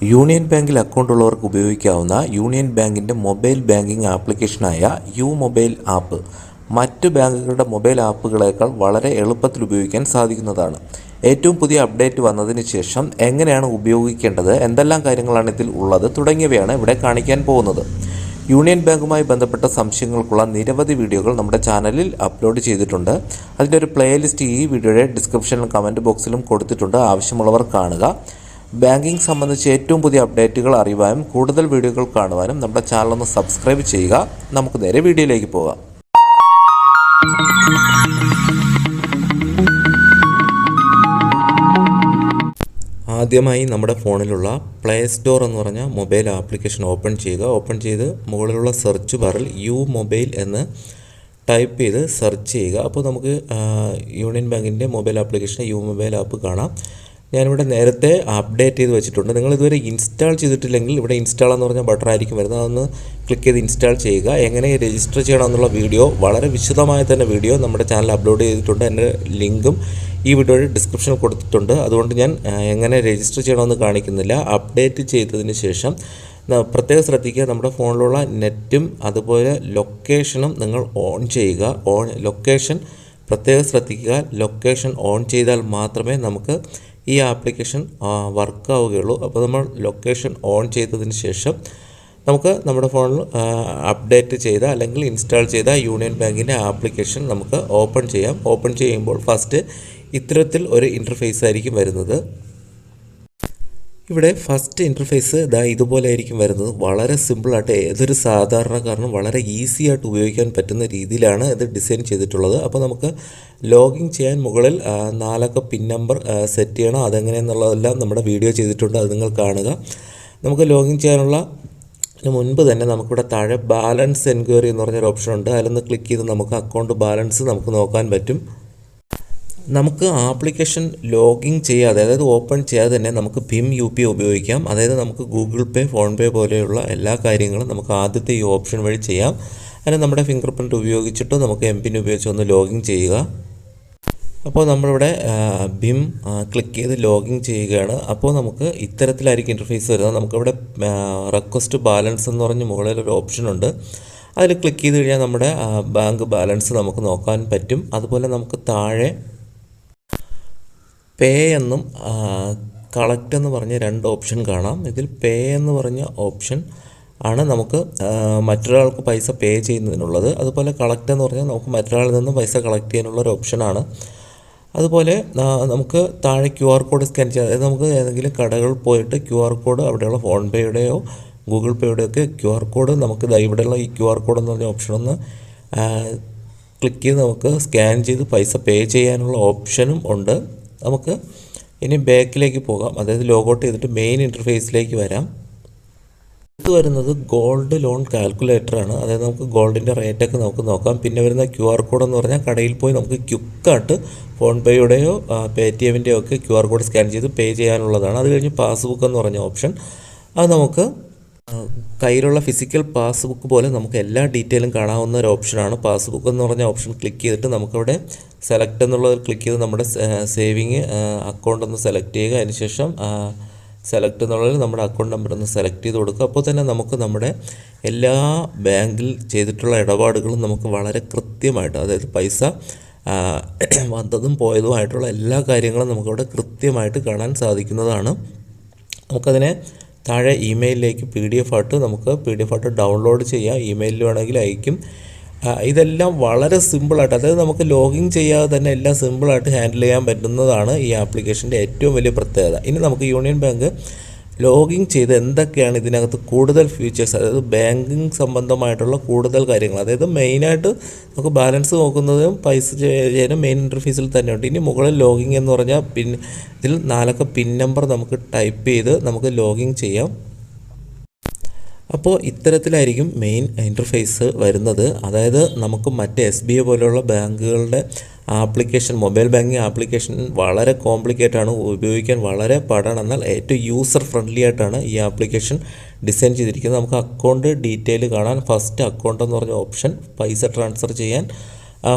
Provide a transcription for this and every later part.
Union ബാങ്കിൽ അക്കൗണ്ടുള്ളവർക്ക് ഉപയോഗിക്കാവുന്ന union ബാങ്കിൻ്റെ മൊബൈൽ ബാങ്കിംഗ് ആപ്ലിക്കേഷനായ യു മൊബൈൽ ആപ്പ് മറ്റ് ബാങ്കുകളുടെ മൊബൈൽ ആപ്പുകളേക്കാൾ വളരെ എളുപ്പത്തിൽ ഉപയോഗിക്കാൻ സാധിക്കുന്നതാണ്. ഏറ്റവും പുതിയ അപ്ഡേറ്റ് വന്നതിന് ശേഷം എങ്ങനെയാണ് ഉപയോഗിക്കേണ്ടത്, എന്തെല്ലാം കാര്യങ്ങളാണ് ഇതിൽ ഉള്ളത് തുടങ്ങിയവയാണ് ഇവിടെ കാണിക്കാൻ പോകുന്നത്. യൂണിയൻ ബാങ്കുമായി ബന്ധപ്പെട്ട സംശയങ്ങൾക്കുള്ള നിരവധി വീഡിയോകൾ നമ്മുടെ ചാനലിൽ അപ്ലോഡ് ചെയ്തിട്ടുണ്ട്. അതിൻ്റെ ഒരു പ്ലേലിസ്റ്റ് ഈ വീഡിയോയുടെ ഡിസ്ക്രിപ്ഷനിലും കമൻറ്റ് ബോക്സിലും കൊടുത്തിട്ടുണ്ട്. ആവശ്യമുള്ളവർ കാണുക. ബാങ്കിംഗ് സംബന്ധിച്ച് ഏറ്റവും പുതിയ അപ്ഡേറ്റുകൾ അറിയുവാനും കൂടുതൽ വീഡിയോകൾ കാണുവാനും നമ്മുടെ ചാനൽ ഒന്ന് സബ്സ്ക്രൈബ് ചെയ്യുക. നമുക്ക് നേരെ വീഡിയോയിലേക്ക് പോകാം. ആദ്യമായി നമ്മുടെ ഫോണിലുള്ള പ്ലേ സ്റ്റോർ എന്ന് പറഞ്ഞ മൊബൈൽ ആപ്ലിക്കേഷൻ ഓപ്പൺ ചെയ്യുക. ഓപ്പൺ ചെയ്ത് മുകളിലുള്ള സെർച്ച് ബാറിൽ യു മൊബൈൽ എന്ന് ടൈപ്പ് ചെയ്ത് സെർച്ച് ചെയ്യുക. അപ്പോൾ നമുക്ക് യൂണിയൻ ബാങ്കിൻ്റെ mobile application U mobile app കാണാം. ഞാനിവിടെ നേരത്തെ അപ്ഡേറ്റ് ചെയ്ത് വെച്ചിട്ടുണ്ട്. നിങ്ങൾ ഇതുവരെ ഇൻസ്റ്റാൾ ചെയ്തിട്ടില്ലെങ്കിൽ ഇവിടെ ഇൻസ്റ്റാൾ എന്ന് പറഞ്ഞ ബട്ടൺ ആയിരിക്കും വരുന്നത്. അതൊന്ന് ക്ലിക്ക് ചെയ്ത് ഇൻസ്റ്റാൾ ചെയ്യുക. എങ്ങനെ രജിസ്റ്റർ ചെയ്യണമെന്നുള്ള വീഡിയോ, വളരെ വിശദമായ തന്നെ വീഡിയോ നമ്മുടെ ചാനൽ അപ്ലോഡ് ചെയ്തിട്ടുണ്ട്. എൻ്റെ ലിങ്കും ഈ വീഡിയോയുടെ ഡിസ്ക്രിപ്ഷനിൽ കൊടുത്തിട്ടുണ്ട്. അതുകൊണ്ട് ഞാൻ എങ്ങനെ രജിസ്റ്റർ ചെയ്യണമെന്ന് കാണിക്കുന്നില്ല. അപ്ഡേറ്റ് ചെയ്തതിന് ശേഷം പ്രത്യേകം ശ്രദ്ധിക്കുക, നമ്മുടെ ഫോണിലുള്ള നെറ്റും അതുപോലെ ലൊക്കേഷനും നിങ്ങൾ ഓൺ ചെയ്യുക. ലൊക്കേഷൻ പ്രത്യേകം ശ്രദ്ധിക്കുക. ലൊക്കേഷൻ ഓൺ ചെയ്താൽ മാത്രമേ നമുക്ക് ഈ ആപ്ലിക്കേഷൻ വർക്ക് ആവുകയുള്ളൂ. അപ്പോൾ നമ്മൾ ലൊക്കേഷൻ ഓൺ ചെയ്തതിന് ശേഷം നമുക്ക് നമ്മുടെ ഫോണിൽ അപ്ഡേറ്റ് ചെയ്ത അല്ലെങ്കിൽ ഇൻസ്റ്റാൾ ചെയ്ത യൂണിയൻ ബാങ്കിൻ്റെ ആപ്ലിക്കേഷൻ നമുക്ക് ഓപ്പൺ ചെയ്യാം. ഓപ്പൺ ചെയ്യുമ്പോൾ ഫസ്റ്റ് ഇത്തരത്തിൽ ഒരു ഇൻ്റർഫേസ് ആയിരിക്കും വരുന്നത്. ഇവിടെ ഫസ്റ്റ് ഇൻ്റർഫേസ് ഇതുപോലെ ആയിരിക്കും വരുന്നത്. വളരെ സിമ്പിളായിട്ട് ഏതൊരു സാധാരണക്കാരനും വളരെ ഈസി ആയിട്ട് ഉപയോഗിക്കാൻ പറ്റുന്ന രീതിയിലാണ് ഇത് ഡിസൈൻ ചെയ്തിട്ടുള്ളത്. അപ്പോൾ നമുക്ക് ലോഗിൻ ചെയ്യാൻ മുകളിൽ 4 അക്ക പിൻ നമ്പർ സെറ്റ് ചെയ്യണം. അതെങ്ങനെയെന്നുള്ളതെല്ലാം നമ്മുടെ വീഡിയോ ചെയ്തിട്ടുണ്ട്, അത് നിങ്ങൾ കാണുക. നമുക്ക് ലോഗിൻ ചെയ്യാനുള്ള മുൻപ് തന്നെ നമുക്കിവിടെ താഴെ ബാലൻസ് എൻക്വയറി എന്ന് പറഞ്ഞൊരു ഓപ്ഷൻ ഉണ്ട്. അതിലൊന്ന് ക്ലിക്ക് ചെയ്ത് നമുക്ക് അക്കൗണ്ട് ബാലൻസ് നമുക്ക് നോക്കാൻ പറ്റും. നമുക്ക് ആപ്ലിക്കേഷൻ ലോഗിൻ ചെയ്യാതെ, അതായത് ഓപ്പൺ ചെയ്യാതെ തന്നെ നമുക്ക് ഭീം UPI ഉപയോഗിക്കാം. അതായത് നമുക്ക് ഗൂഗിൾ പേ, ഫോൺ പേ പോലെയുള്ള എല്ലാ കാര്യങ്ങളും നമുക്ക് ആദ്യത്തെ ഈ ഓപ്ഷൻ വഴി ചെയ്യാം. അതിന് നമ്മുടെ ഫിംഗർ പ്രിൻറ്റ് ഉപയോഗിച്ചിട്ട് നമുക്ക് MPIN ഉപയോഗിച്ച് ഒന്ന് ലോഗിൻ ചെയ്യുക. അപ്പോൾ നമ്മളിവിടെ ഭീം ക്ലിക്ക് ചെയ്ത് ലോഗിൻ ചെയ്യുകയാണ്. അപ്പോൾ നമുക്ക് ഇത്തരത്തിലായിരിക്കും ഇൻ്റർഫേസ് വരുന്നത്. നമുക്കിവിടെ റിക്വസ്റ്റ് ബാലൻസ് എന്ന് പറഞ്ഞ് മുകളിലൊരു ഓപ്ഷനുണ്ട്. അതിൽ ക്ലിക്ക് ചെയ്ത് കഴിഞ്ഞാൽ നമ്മുടെ ബാങ്ക് ബാലൻസ് നമുക്ക് നോക്കാൻ പറ്റും. അതുപോലെ നമുക്ക് താഴെ പേ എന്നും കളക്ട് എന്ന് പറഞ്ഞ 2 ഓപ്ഷൻ കാണാം. ഇതിൽ പേ എന്ന് പറഞ്ഞ ഓപ്ഷൻ ആണ് നമുക്ക് മറ്റൊരാൾക്ക് പൈസ പേ ചെയ്യുന്നതിനുള്ളത്. അതുപോലെ കളക്ട് എന്ന് പറഞ്ഞാൽ നമുക്ക് മറ്റൊരാളിൽ നിന്നും പൈസ കളക്ട് ചെയ്യാനുള്ള ഒരു ഓപ്ഷനാണ്. അതുപോലെ നമുക്ക് താഴെ QR കോഡ് സ്കാൻ ചെയ്യാം. അതായത് നമുക്ക് ഏതെങ്കിലും കടകളിൽ പോയിട്ട് QR കോഡ്, അവിടെയുള്ള ഫോൺ പേയുടെയോ ഗൂഗിൾ പേയുടെയോ ഒക്കെ QR കോഡ് നമുക്ക് ഇവിടെയുള്ള ഈ QR കോഡ് എന്ന് പറഞ്ഞ ഓപ്ഷൻ ഒന്ന് ക്ലിക്ക് ചെയ്ത് നമുക്ക് സ്കാൻ ചെയ്ത് പൈസ പേ ചെയ്യാനുള്ള ഓപ്ഷനും ഉണ്ട്. നമുക്ക് ഇനി ബാക്കിലേക്ക് പോകാം. അതായത് ലോഗൗട്ട് ചെയ്തിട്ട് മെയിൻ ഇൻ്റർഫേസിലേക്ക് വരാം. ഇത് വരുന്നത് ഗോൾഡ് ലോൺ കാൽക്കുലേറ്ററാണ്. അതായത് നമുക്ക് ഗോൾഡിൻ്റെ റേറ്റൊക്കെ നമുക്ക് നോക്കാം. പിന്നെ വരുന്ന QR കോഡ് എന്ന് പറഞ്ഞാൽ കടയിൽ പോയി നമുക്ക് ക്വിക്കായിട്ട് ഫോൺ പേയുടെയോ പേടിഎമ്മിൻ്റെയോ ഒക്കെ QR കോഡ് സ്കാൻ ചെയ്ത് പേ ചെയ്യാനുള്ളതാണ്. അത് കഴിഞ്ഞ് പാസ്ബുക്ക് എന്ന് പറഞ്ഞ ഓപ്ഷൻ, അത് നമുക്ക് കയ്യിലുള്ള ഫിസിക്കൽ പാസ്ബുക്ക് പോലെ നമുക്ക് എല്ലാ ഡീറ്റെയിലും കാണാവുന്ന ഒരു ഓപ്ഷനാണ്. പാസ്ബുക്ക് എന്ന് പറഞ്ഞ ഓപ്ഷൻ ക്ലിക്ക് ചെയ്തിട്ട് നമുക്കവിടെ സെലക്ട് എന്നുള്ളത് ക്ലിക്ക് ചെയ്ത് നമ്മുടെ സേവിങ് അക്കൗണ്ട് ഒന്ന് സെലക്ട് ചെയ്യുക. അതിനുശേഷം സെലക്ട് എന്നുള്ളതിൽ നമ്മുടെ അക്കൗണ്ട് നമ്പർ ഒന്ന് സെലക്ട് ചെയ്ത് കൊടുക്കുക. അപ്പോൾ തന്നെ നമുക്ക് നമ്മുടെ എല്ലാ ബാങ്കിൽ ചെയ്തിട്ടുള്ള ഇടപാടുകളും നമുക്ക് വളരെ കൃത്യമായിട്ട്, അതായത് പൈസ വന്നതും പോയതുമായിട്ടുള്ള എല്ലാ കാര്യങ്ങളും നമുക്കവിടെ കൃത്യമായിട്ട് കാണാൻ സാധിക്കുന്നതാണ്. നമുക്കതിനെ താഴെ ഇമെയിലിലേക്ക് PDF ആയിട്ട് ഡൗൺലോഡ് ചെയ്യാം. ഇമെയിലിൽ വേണമെങ്കിൽ അയക്കും. ഇതെല്ലാം വളരെ സിമ്പിളായിട്ട്, അതായത് നമുക്ക് ലോഗിൻ ചെയ്യാതെ തന്നെ എല്ലാം സിമ്പിളായിട്ട് ഹാൻഡിൽ ചെയ്യാൻ പറ്റുന്നതാണ് ഈ ആപ്ലിക്കേഷൻ്റെ ഏറ്റവും വലിയ പ്രത്യേകത. ഇനി നമുക്ക് യൂണിയൻ ബാങ്ക് ലോഗിൻ ചെയ്ത് എന്തൊക്കെയാണ് ഇതിനകത്ത് കൂടുതൽ ഫീച്ചേഴ്സ്, അതായത് ബാങ്കിങ് സംബന്ധമായിട്ടുള്ള കൂടുതൽ കാര്യങ്ങൾ, അതായത് മെയിനായിട്ട് നമുക്ക് ബാലൻസ് നോക്കുന്നതും പൈസ ചെയ്യാനും മെയിൻ ഇൻ്റർഫേസിൽ തന്നെയുണ്ട്. ഇനി മുകളിൽ ലോഗിൻ എന്ന് പറഞ്ഞാൽ ഇതിൽ 4 അക്ക പിൻ നമ്പർ നമുക്ക് ടൈപ്പ് ചെയ്ത് നമുക്ക് ലോഗിൻ ചെയ്യാം. അപ്പോൾ ഇത്തരത്തിലായിരിക്കും മെയിൻ ഇൻ്റർഫേസ് വരുന്നത്. അതായത് നമുക്ക് മറ്റ് SBI പോലെയുള്ള ബാങ്കുകളുടെ ആപ്ലിക്കേഷൻ, മൊബൈൽ ബാങ്കിങ് ആപ്ലിക്കേഷൻ വളരെ കോംപ്ലിക്കേറ്റ് ആണ്, ഉപയോഗിക്കാൻ വളരെ പാടാണ്. എന്നാൽ ഏറ്റവും യൂസർ ഫ്രണ്ട്ലി ആയിട്ടാണ് ഈ ആപ്ലിക്കേഷൻ ഡിസൈൻ ചെയ്തിരിക്കുന്നത്. നമുക്ക് അക്കൗണ്ട് ഡീറ്റെയിൽ കാണാൻ ഫസ്റ്റ് അക്കൗണ്ട് എന്ന് പറഞ്ഞ ഓപ്ഷൻ, പൈസ ട്രാൻസ്ഫർ ചെയ്യാൻ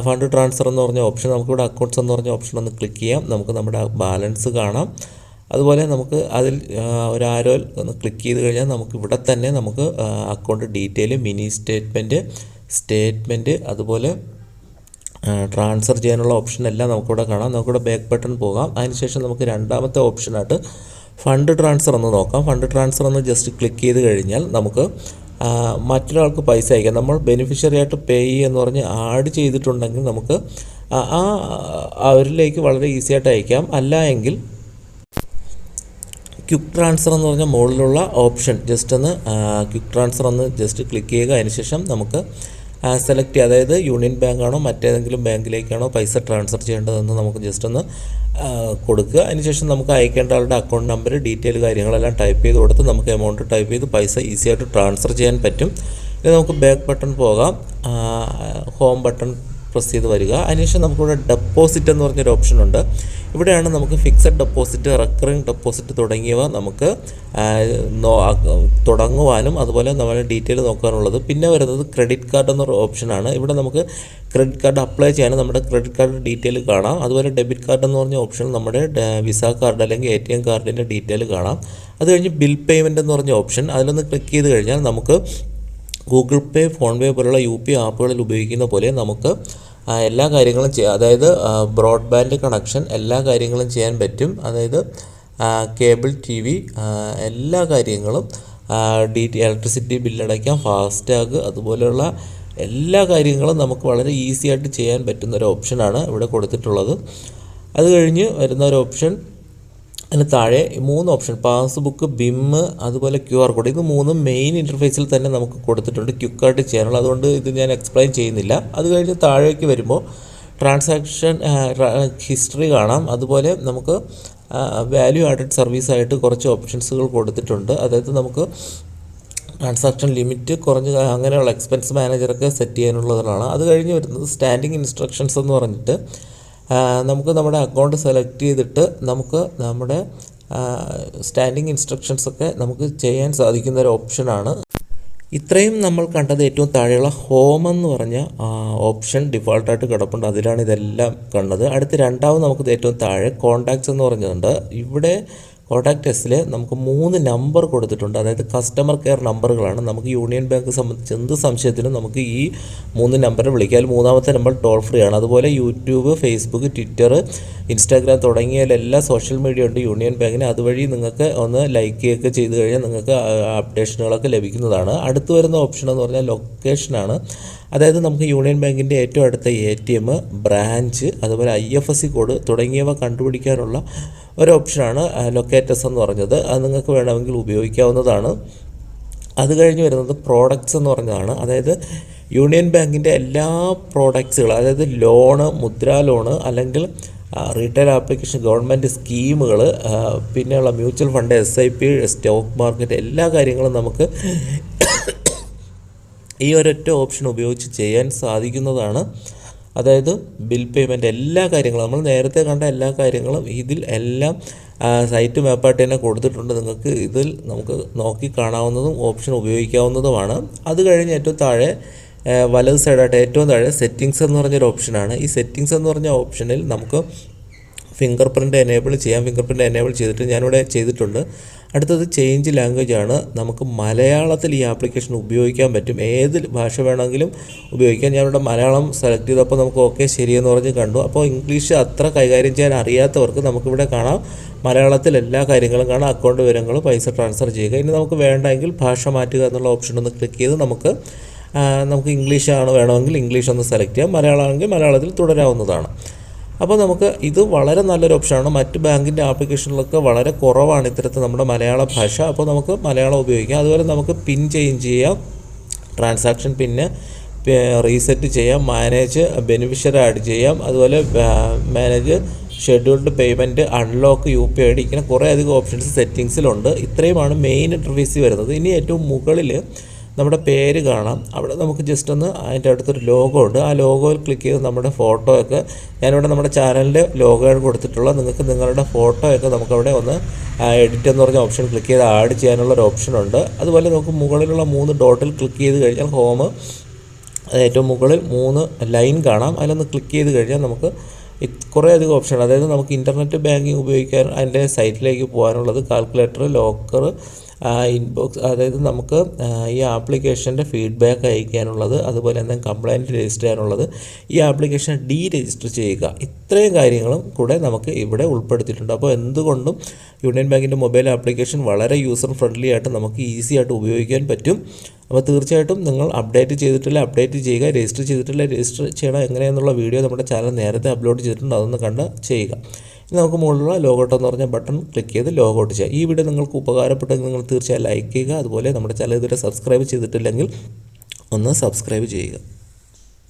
ഫണ്ട് ട്രാൻസ്ഫർ എന്ന് പറഞ്ഞ ഓപ്ഷൻ, നമുക്കിവിടെ അക്കൗണ്ട്സ് എന്ന് പറഞ്ഞ ഓപ്ഷൻ ഒന്ന് ക്ലിക്ക് ചെയ്യാം. നമുക്ക് നമ്മുടെ ബാലൻസ് കാണാം. അതുപോലെ നമുക്ക് അതിൽ ഒരു ആരോയിൽ ഒന്ന് ക്ലിക്ക് ചെയ്ത് കഴിഞ്ഞാൽ നമുക്ക് ഇവിടെ തന്നെ നമുക്ക് അക്കൗണ്ട് ഡീറ്റെയിൽ, മിനി സ്റ്റേറ്റ്മെൻറ്റ് അതുപോലെ ട്രാൻസ്ഫർ ചെയ്യാനുള്ള ഓപ്ഷൻ എല്ലാം നമുക്കിവിടെ കാണാം. നമുക്കിവിടെ ബാക്ക് ബട്ടൺ പോകാം. അതിനുശേഷം നമുക്ക് രണ്ടാമത്തെ ഓപ്ഷനായിട്ട് ഫണ്ട് ട്രാൻസ്ഫർ എന്ന് നോക്കാം. ഫണ്ട് ട്രാൻസ്ഫർ എന്ന് ജസ്റ്റ് ക്ലിക്ക് ചെയ്ത് കഴിഞ്ഞാൽ നമുക്ക് മറ്റൊരാൾക്ക് പൈസ അയക്കാം. നമ്മൾ ബെനിഫിഷ്യറി ആയിട്ട് പേ എന്ന് പറഞ്ഞ് ആഡ് ചെയ്തിട്ടുണ്ടെങ്കിൽ നമുക്ക് അവരിലേക്ക് വളരെ ഈസി ആയിട്ട് അയക്കാം. അല്ല എങ്കിൽ ക്വിക്ക് ട്രാൻസ്ഫർ എന്ന് പറഞ്ഞാൽ മുകളിലുള്ള ഓപ്ഷൻ ജസ്റ്റ് ഒന്ന് ക്വിക്ക് ട്രാൻസ്ഫർ ഒന്ന് ജസ്റ്റ് ക്ലിക്ക് ചെയ്യുക. അതിനുശേഷം നമുക്ക് സെലക്ട് ചെയ്യുക, അതായത് യൂണിയൻ ബാങ്കാണോ മറ്റേതെങ്കിലും ബാങ്കിലേക്കാണോ പൈസ ട്രാൻസ്ഫർ ചെയ്യേണ്ടതെന്ന് നമുക്ക് ജസ്റ്റ് ഒന്ന് കൊടുക്കുക. അതിനുശേഷം നമുക്ക് അയക്കേണ്ട ആളുടെ അക്കൗണ്ട് നമ്പർ, ഡീറ്റെയിൽ കാര്യങ്ങളെല്ലാം ടൈപ്പ് ചെയ്ത് കൊടുത്ത് നമുക്ക് എമൗണ്ട് ടൈപ്പ് ചെയ്ത് പൈസ ഈസി ആയിട്ട് ട്രാൻസ്ഫർ ചെയ്യാൻ പറ്റും. ഇനി നമുക്ക് ബാക്ക് ബട്ടൺ പോകാം, ഹോം ബട്ടൺ പ്രസ് ചെയ്ത് വരിക. അതിനുശേഷം നമുക്കിവിടെ ഡെപ്പോസിറ്റ് എന്ന് പറഞ്ഞൊരു ഓപ്ഷൻ ഉണ്ട്. ഇവിടെയാണ് നമുക്ക് ഫിക്സഡ് ഡെപ്പോസിറ്റ്, റെക്കറിങ് ഡെപ്പോസിറ്റ് തുടങ്ങിയവ നമുക്ക് തുടങ്ങുവാനും അതുപോലെ നമ്മുടെ ഡീറ്റെയിൽ നോക്കാനുള്ളത്. പിന്നെ വരുന്നത് ക്രെഡിറ്റ് കാർഡ് എന്നൊരു ഓപ്ഷനാണ്. ഇവിടെ നമുക്ക് ക്രെഡിറ്റ് കാർഡ് അപ്ലൈ ചെയ്യാനും നമ്മുടെ ക്രെഡിറ്റ് കാർഡ് ഡീറ്റെയിൽ കാണാം. അതുപോലെ ഡെബിറ്റ് കാർഡ് എന്ന് പറഞ്ഞ ഓപ്ഷൻ നമ്മുടെ വിസ കാർഡ് അല്ലെങ്കിൽ ATM കാർഡിൻ്റെ ഡീറ്റെയിൽ കാണാം. അത് കഴിഞ്ഞ് ബിൽ പേയ്മെൻറ്റ് എന്ന് പറഞ്ഞ ഓപ്ഷൻ, അതിലൊന്ന് ക്ലിക്ക് ചെയ്ത് കഴിഞ്ഞാൽ നമുക്ക് ഗൂഗിൾ പേ, ഫോൺ പേ പോലുള്ള UP ആപ്പുകളിൽ ഉപയോഗിക്കുന്ന പോലെ നമുക്ക് എല്ലാ കാര്യങ്ങളും ചെയ്യാം. അതായത് ബ്രോഡ്ബാൻഡ് കണക്ഷൻ എല്ലാ കാര്യങ്ങളും ചെയ്യാൻ പറ്റും. അതായത് കേബിൾ TV എല്ലാ കാര്യങ്ങളും, ഇലക്ട്രിസിറ്റി ബില്ലടയ്ക്കാം, ഫാസ്ടാഗ് അതുപോലെയുള്ള എല്ലാ കാര്യങ്ങളും നമുക്ക് വളരെ ഈസി ആയിട്ട് ചെയ്യാൻ പറ്റുന്ന ഒരു ഓപ്ഷനാണ് ഇവിടെ കൊടുത്തിട്ടുള്ളത്. അത് കഴിഞ്ഞ് വരുന്ന ഒരു ഓപ്ഷൻ, അതിന് താഴെ 3 ഓപ്ഷൻ, പാസ്ബുക്ക്, BIM അതുപോലെ QR കോഡ്, ഇത് 3 മെയിൻ ഇൻ്റർഫേസിൽ തന്നെ നമുക്ക് കൊടുത്തിട്ടുണ്ട് ക്വിക്കായിട്ട് ചെയ്യാനുള്ള. അതുകൊണ്ട് ഇത് ഞാൻ എക്സ്പ്ലെയിൻ ചെയ്യുന്നില്ല. അത് കഴിഞ്ഞ് താഴേക്ക് വരുമ്പോൾ ട്രാൻസാക്ഷൻ ഹിസ്റ്ററി കാണാം. അതുപോലെ നമുക്ക് വാല്യൂ ആഡഡ് സർവീസായിട്ട് കുറച്ച് ഓപ്ഷൻസുകൾ കൊടുത്തിട്ടുണ്ട്. അതായത് നമുക്ക് ട്രാൻസാക്ഷൻ ലിമിറ്റ് കുറഞ്ഞ് അങ്ങനെയുള്ള എക്സ്പെൻസ് മാനേജറൊക്കെ സെറ്റ് ചെയ്യാനുള്ളതാണ്. അത് കഴിഞ്ഞ് വരുന്നത് സ്റ്റാൻഡിങ് ഇൻസ്ട്രക്ഷൻസ് എന്ന് പറഞ്ഞിട്ട് നമുക്ക് നമ്മുടെ അക്കൗണ്ട് സെലക്ട് ചെയ്തിട്ട് നമുക്ക് നമ്മുടെ സ്റ്റാൻഡിങ് ഇൻസ്ട്രക്ഷൻസൊക്കെ നമുക്ക് ചെയ്യാൻ സാധിക്കുന്ന ഒരു ഓപ്ഷനാണ്. ഇത്രയും നമ്മൾ കണ്ടത് ഏറ്റവും താഴെയുള്ള ഹോം എന്ന് പറഞ്ഞ ഓപ്ഷൻ ഡിഫോൾട്ടായിട്ട് കിടപ്പുണ്ട്. അതിലാണ് ഇതെല്ലാം കണ്ടത്. അടുത്ത് രണ്ടാമത് നമുക്ക് ഏറ്റവും താഴെ കോൺടാക്ട്സ് എന്ന് പറഞ്ഞതുണ്ട്. ഇവിടെ കോൺടാക്റ്റസിൽ നമുക്ക് 3 നമ്പർ കൊടുത്തിട്ടുണ്ട്. അതായത് കസ്റ്റമർ കെയർ നമ്പറുകളാണ്. നമുക്ക് യൂണിയൻ ബാങ്ക് സംബന്ധിച്ച് എന്ത് സംശയത്തിനും നമുക്ക് ഈ 3 നമ്പറിൽ വിളിക്കാം. 3ാമത്തെ നമ്പർ ടോൾ ഫ്രീ ആണ്. അതുപോലെ യൂട്യൂബ്, ഫേസ്ബുക്ക്, ട്വിറ്റർ, ഇൻസ്റ്റാഗ്രാം തുടങ്ങിയ എല്ലാ സോഷ്യൽ മീഡിയ ഉണ്ട് യൂണിയൻ ബാങ്കിന്. അതുവഴി നിങ്ങൾക്ക് ഒന്ന് ലൈക്ക് ചെയ്ത് കഴിഞ്ഞാൽ നിങ്ങൾക്ക് അപ്ഡേഷനുകളൊക്കെ ലഭിക്കുന്നതാണ്. അടുത്ത് വരുന്ന ഓപ്ഷൻ എന്ന് പറഞ്ഞാൽ ലൊക്കേഷനാണ്. അതായത് നമുക്ക് യൂണിയൻ ബാങ്കിൻ്റെ ഏറ്റവും അടുത്ത ATM, ബ്രാഞ്ച്, അതുപോലെ IFSC കോഡ് തുടങ്ങിയവ കണ്ടുപിടിക്കാനുള്ള ഒരു ഓപ്ഷനാണ് ലൊക്കേറ്റസ് എന്ന് പറഞ്ഞത്. അത് നിങ്ങൾക്ക് വേണമെങ്കിൽ ഉപയോഗിക്കാവുന്നതാണ്. അത് കഴിഞ്ഞ് വരുന്നത് പ്രോഡക്റ്റ്സ് എന്ന് പറഞ്ഞതാണ്. അതായത് യൂണിയൻ ബാങ്കിൻ്റെ എല്ലാ പ്രോഡക്ട്സുകൾ, അതായത് ലോണ്, മുദ്രാ ലോണ് അല്ലെങ്കിൽ റീറ്റെയിൽ ആപ്ലിക്കേഷൻ, ഗവൺമെൻറ് സ്കീമുകൾ, പിന്നെയുള്ള mutual fund, SIP, stock market, എല്ലാ കാര്യങ്ങളും നമുക്ക് ഈ ഒരൊറ്റ ഓപ്ഷൻ ഉപയോഗിച്ച് ചെയ്യാൻ സാധിക്കുന്നതാണ്. അതായത് ബിൽ പേയ്മെൻറ്റ് എല്ലാ കാര്യങ്ങളും നമ്മൾ നേരത്തെ കണ്ട എല്ലാ കാര്യങ്ങളും ഇതിൽ എല്ലാം സൈറ്റ് മാപ്പായിട്ട് തന്നെ കൊടുത്തിട്ടുണ്ട്. നിങ്ങൾക്ക് ഇതിൽ നമുക്ക് നോക്കി കാണാവുന്നതും ഓപ്ഷൻ ഉപയോഗിക്കാവുന്നതുമാണ്. അത് കഴിഞ്ഞ് ഏറ്റവും താഴെ വലത് സൈഡായിട്ട് ഏറ്റവും താഴെ സെറ്റിങ്സ് എന്ന് പറഞ്ഞൊരു ഓപ്ഷനാണ്. ഈ സെറ്റിങ്സ് എന്ന് പറഞ്ഞ ഓപ്ഷനിൽ നമുക്ക് ഫിംഗർ പ്രിൻ്റ് എനേബിൾ ചെയ്യാം. ഫിംഗർ പ്രിൻ്റ് എനേബിൾ ചെയ്തിട്ട് ഞാനിവിടെ ചെയ്തിട്ടുണ്ട്. അടുത്തത് ചേഞ്ച് ലാംഗ്വേജ് ആണ്. നമുക്ക് മലയാളത്തിൽ ഈ ആപ്ലിക്കേഷൻ ഉപയോഗിക്കാൻ പറ്റും. ഏത് ഭാഷ വേണമെങ്കിലും ഉപയോഗിക്കാം. ഞാനിവിടെ മലയാളം സെലക്ട് ചെയ്തപ്പോൾ നമുക്ക് ഓക്കെ ശരിയെന്ന് പറഞ്ഞ് കണ്ടു. അപ്പോൾ ഇംഗ്ലീഷ് അത്ര കൈകാര്യം ചെയ്യാൻ അറിയാത്തവർക്ക് നമുക്കിവിടെ കാണാം, മലയാളത്തിൽ എല്ലാ കാര്യങ്ങളും കാണാം. അക്കൗണ്ട് വിവരങ്ങൾ, പൈസ ട്രാൻസ്ഫർ ചെയ്യുക. ഇനി നമുക്ക് വേണ്ടെങ്കിൽ ഭാഷ മാറ്റുക എന്നുള്ള ഓപ്ഷൻ ഒന്ന് ക്ലിക്ക് ചെയ്ത് നമുക്ക് ഇംഗ്ലീഷാണ് വേണമെങ്കിൽ ഇംഗ്ലീഷ് ഒന്ന് സെലക്ട് ചെയ്യാം, മലയാളമാണെങ്കിൽ മലയാളത്തിൽ തുടരാവുന്നതാണ്. അപ്പോൾ നമുക്ക് ഇത് വളരെ നല്ലൊരു ഓപ്ഷനാണ്. മറ്റ് ബാങ്കിൻ്റെ ആപ്ലിക്കേഷനിലൊക്കെ വളരെ കുറവാണ് ഇത്തരത്തിൽ നമ്മുടെ മലയാള ഭാഷ. അപ്പോൾ നമുക്ക് മലയാളം ഉപയോഗിക്കാം. അതുപോലെ നമുക്ക് പിൻ ചേഞ്ച് ചെയ്യാം, ട്രാൻസാക്ഷൻ പിന്ന് റീസെറ്റ് ചെയ്യാം, മാനേജ് ബെനിഫിഷ്യറി ആഡ് ചെയ്യാം, അതുപോലെ manage scheduled payment, unlock UPI ID, ഇങ്ങനെ കുറേ അധികം ഓപ്ഷൻസ് സെറ്റിങ്സിലുണ്ട്. ഇത്രയുമാണ് മെയിൻ ഇൻ്റർഫേസിൽ വരുന്നത്. ഇനി ഏറ്റവും മുകളിൽ നമ്മുടെ പേര് കാണാം. അവിടെ നമുക്ക് ജസ്റ്റ് ഒന്ന് അതിൻ്റെ അടുത്തൊരു ലോഗോ ഉണ്ട്. ആ ലോഗോയിൽ ക്ലിക്ക് ചെയ്ത് നമ്മുടെ ഫോട്ടോയൊക്കെ, ഞാനിവിടെ നമ്മുടെ ചാനലിൻ്റെ ലോഗോയാണ് കൊടുത്തിട്ടുള്ളത്. നിങ്ങൾക്ക് നിങ്ങളുടെ ഫോട്ടോയൊക്കെ നമുക്കവിടെ ഒന്ന് എഡിറ്റ് എന്ന് പറഞ്ഞ ഓപ്ഷൻ ക്ലിക്ക് ചെയ്ത് ആഡ് ചെയ്യാനുള്ള ഒരു ഓപ്ഷനുണ്ട്. അതുപോലെ നമുക്ക് മുകളിലുള്ള 3 ഡോട്ടിൽ ക്ലിക്ക് ചെയ്ത് കഴിഞ്ഞാൽ ഹോം, ഏറ്റവും മുകളിൽ 3 ലൈൻ കാണാം. അതിലൊന്ന് ക്ലിക്ക് ചെയ്ത് കഴിഞ്ഞാൽ നമുക്ക് കുറേ അധികം ഓപ്ഷൻ, അതായത് നമുക്ക് ഇൻ്റർനെറ്റ് ബാങ്കിങ് ഉപയോഗിക്കാൻ അതിൻ്റെ സൈറ്റിലേക്ക് പോകാനുള്ളത്, കാൽക്കുലേറ്റർ, ലോക്കർ, ഇൻബോക്സ്, അതായത് നമുക്ക് ഈ ആപ്ലിക്കേഷൻ്റെ ഫീഡ്ബാക്ക് അയക്കാനുള്ളത്, അതുപോലെ തന്നെ കംപ്ലയിൻറ്റ് രജിസ്റ്റർ ചെയ്യാനുള്ളത്, ഈ ആപ്ലിക്കേഷൻ രജിസ്റ്റർ ചെയ്യുക, ഇത്രയും കാര്യങ്ങളും കൂടെ നമുക്ക് ഇവിടെ ഉൾപ്പെടുത്തിയിട്ടുണ്ട്. അപ്പോൾ എന്തുകൊണ്ടും യൂണിയൻ ബാങ്കിൻ്റെ മൊബൈൽ ആപ്ലിക്കേഷൻ വളരെ യൂസർ ഫ്രണ്ട്ലി ആയിട്ട് നമുക്ക് ഈസി ആയിട്ട് ഉപയോഗിക്കാൻ പറ്റും. അപ്പോൾ തീർച്ചയായിട്ടും നിങ്ങൾ അപ്ഡേറ്റ് ചെയ്തിട്ടില്ല അപ്ഡേറ്റ് ചെയ്യുക, രജിസ്റ്റർ ചെയ്തിട്ടില്ല രജിസ്റ്റർ ചെയ്യണം എങ്ങനെയെന്നുള്ള വീഡിയോ നമ്മുടെ ചാനൽ നേരത്തെ അപ്ലോഡ് ചെയ്തിട്ടുണ്ട്, അതൊന്ന് കണ്ട് ചെയ്യുക. ഇനി നമുക്ക് മുകളിലുള്ള ലോഗൗട്ട് എന്ന് പറഞ്ഞ ബട്ടൺ ക്ലിക്ക് ചെയ്ത് ലോഗൗട്ട് ചെയ്യുക. ഈ വീഡിയോ നിങ്ങൾക്ക് ഉപകാരപ്പെട്ടെങ്കിൽ നിങ്ങൾ തീർച്ചയായും ലൈക്ക് ചെയ്യുക. അതുപോലെ നമ്മുടെ ചാനൽ ഇതുവരെ സബ്സ്ക്രൈബ് ചെയ്തിട്ടില്ലെങ്കിൽ ഒന്ന് സബ്സ്ക്രൈബ് ചെയ്യുക.